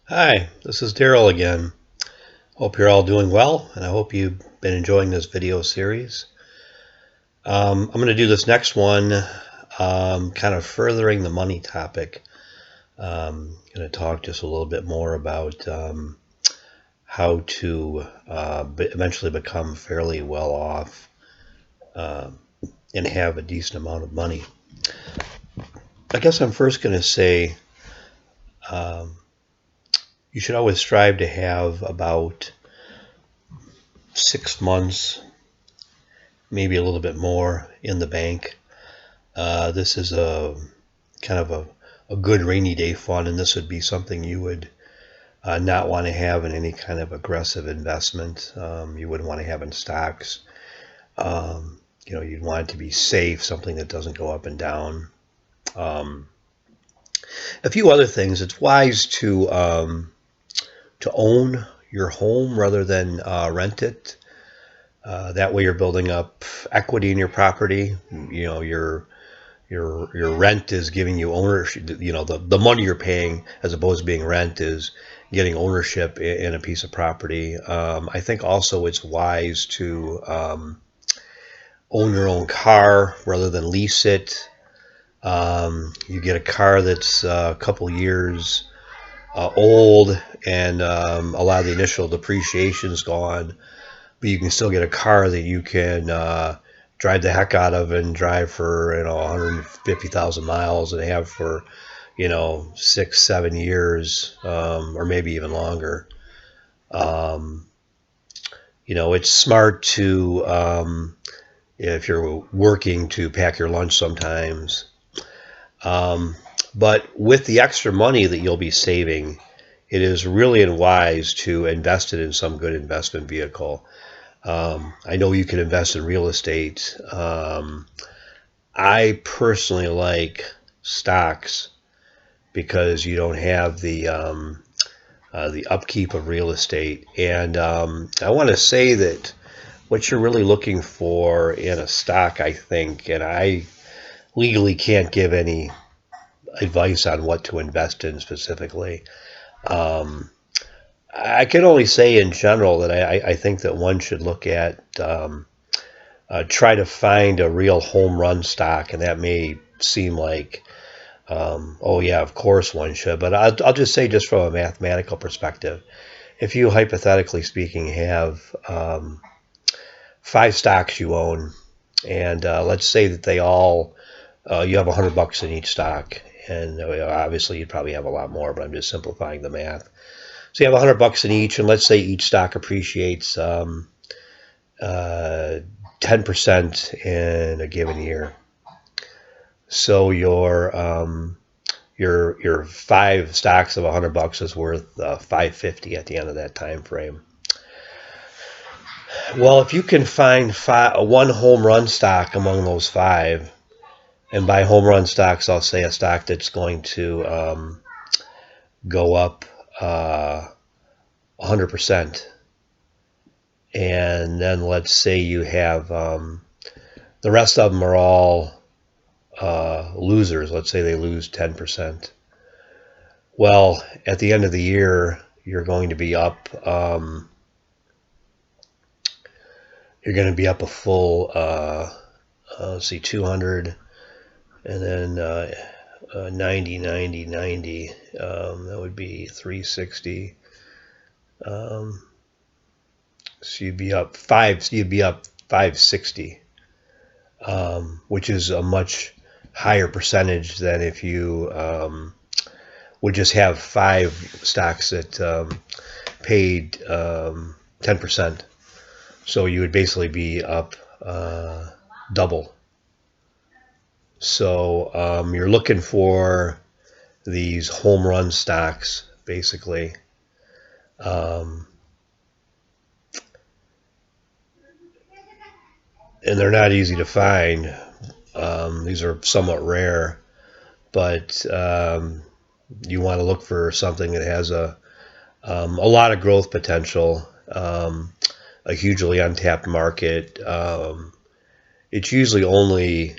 Hi, this is Daryl again. Hope you're all doing well, and I hope you've been enjoying this video series. I'm going to do this next one, kind of furthering the money topic. Going to talk just a little bit more about how to eventually become fairly well off uh, and have a decent amount of money. I guess I'm first going to say um, you should always strive to have about 6 months, maybe a little bit more in the bank. This is a kind of a good rainy day fund, and this would be something you would not want to have in any kind of aggressive investment. You wouldn't want to have in stocks. You'd want it to be safe, something that doesn't go up and down. Um, a few other things. It's wise to own your home rather than rent it. That way, you're building up equity in your property. Your rent is giving you ownership. The money you're paying as opposed to being rent is getting ownership in a piece of property. I think also it's wise to own your own car rather than lease it. You get a car that's a couple years old, and a lot of the initial depreciation is gone, but you can still get a car that you can drive the heck out of and drive for 150,000 miles and have for 6-7 years, or maybe even longer. Um, it's smart to, if you're working, to pack your lunch sometimes. But with the extra money that you'll be saving, it is really wise to invest it in some good investment vehicle. I know you can invest in real estate. I personally like stocks because you don't have the upkeep of real estate. And I want to say that what you're really looking for in a stock, I think, and I legally can't give any advice on what to invest in specifically. Um, I can only say in general that I think that one should look at try to find a real home run stock, and that may seem like, oh yeah, of course one should, but I'll just say, just from a mathematical perspective, if you, hypothetically speaking, have 5 stocks you own, and let's say that they all, you have $100 in each stock, and obviously you'd probably have a lot more, but I'm just simplifying the math. So you have $100 in each, and let's say each stock appreciates 10% in a given year. So your 5 stocks of $100 is worth $550 at the end of that time frame. Well, if you can find one home run stock among those 5, and by home run stocks, I'll say a stock that's going to go up 100%. And then let's say you have the rest of them are all losers. Let's say they lose 10%. Well, at the end of the year, you're going to be up. You're going to be up a full, let's see, 200, and then 90, 90, 90. That would be 360. So you'd be up 560, which is a much higher percentage than if you would just have 5 stocks that paid 10%. So you would basically be up double. So you're looking for these home run stocks, basically. And they're not easy to find. These are somewhat rare, but you want to look for something that has a lot of growth potential, a hugely untapped market. It's usually only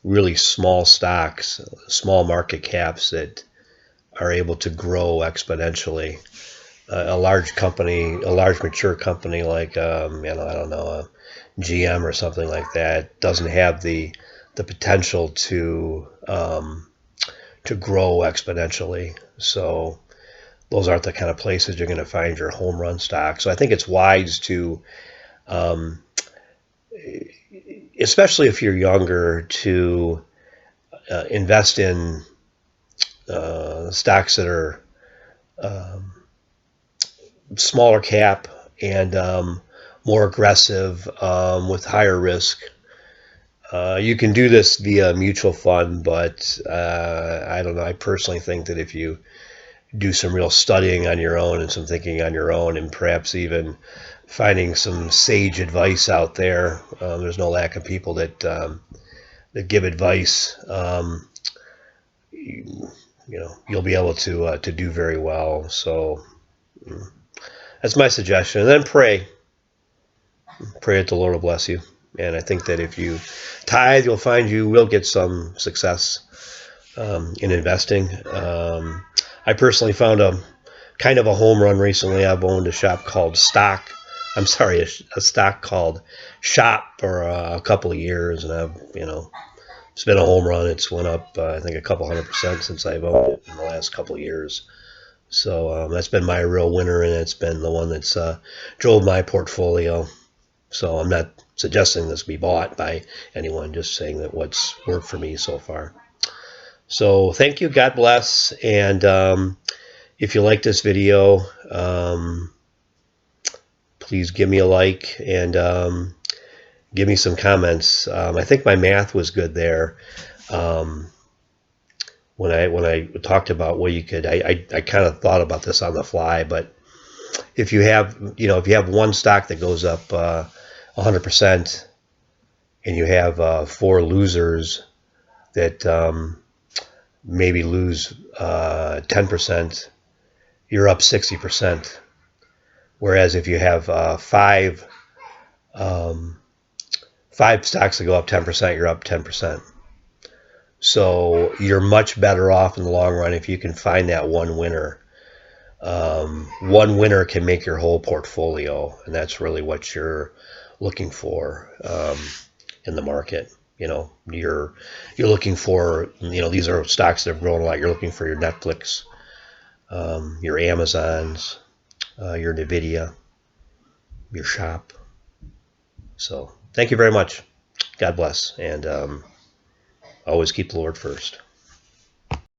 really small stocks, small market caps, that are able to grow exponentially. A large company, a large mature company like I don't know, GM or something like that, doesn't have the potential to grow exponentially. So those aren't the kind of places you're going to find your home run stock. So I think it's wise to, especially if you're younger, to invest in stocks that are smaller cap and more aggressive with higher risk. You can do this via mutual fund, but I don't know. I personally think that if you do some real studying on your own and some thinking on your own, and perhaps even finding some sage advice out there, there's no lack of people that give advice. You'll be able to do very well. So that's my suggestion. And then pray that the Lord will bless you. And I think that if you tithe, you'll find you will get some success in investing. I personally found a kind of a home run recently. I've owned a shop called Stock. I'm sorry, a stock called Shop for a couple of years, and it's been a home run. It's went up, I think, a couple 100% since I've owned it in the last couple of years. So that's been my real winner, and it's been the one that's drove my portfolio. So I'm not suggesting this be bought by anyone, just saying that what's worked for me so far. So thank you. God bless. And if you like this video, please give me a like and give me some comments. I think my math was good there. When I talked about what you could, I kind of thought about this on the fly, but if you have one stock that goes up 100% and you have 4 losers that maybe lose 10%, you're up 60%. Whereas if you have 5 stocks that go up 10%, you're up 10%. So you're much better off in the long run if you can find that one winner. One winner can make your whole portfolio, and that's really what you're looking for in the market. You're looking for, these are stocks that have grown a lot. You're looking for your Netflix, your Amazons, your Nvidia, your Shop. So thank you very much. God bless, and always keep the Lord first.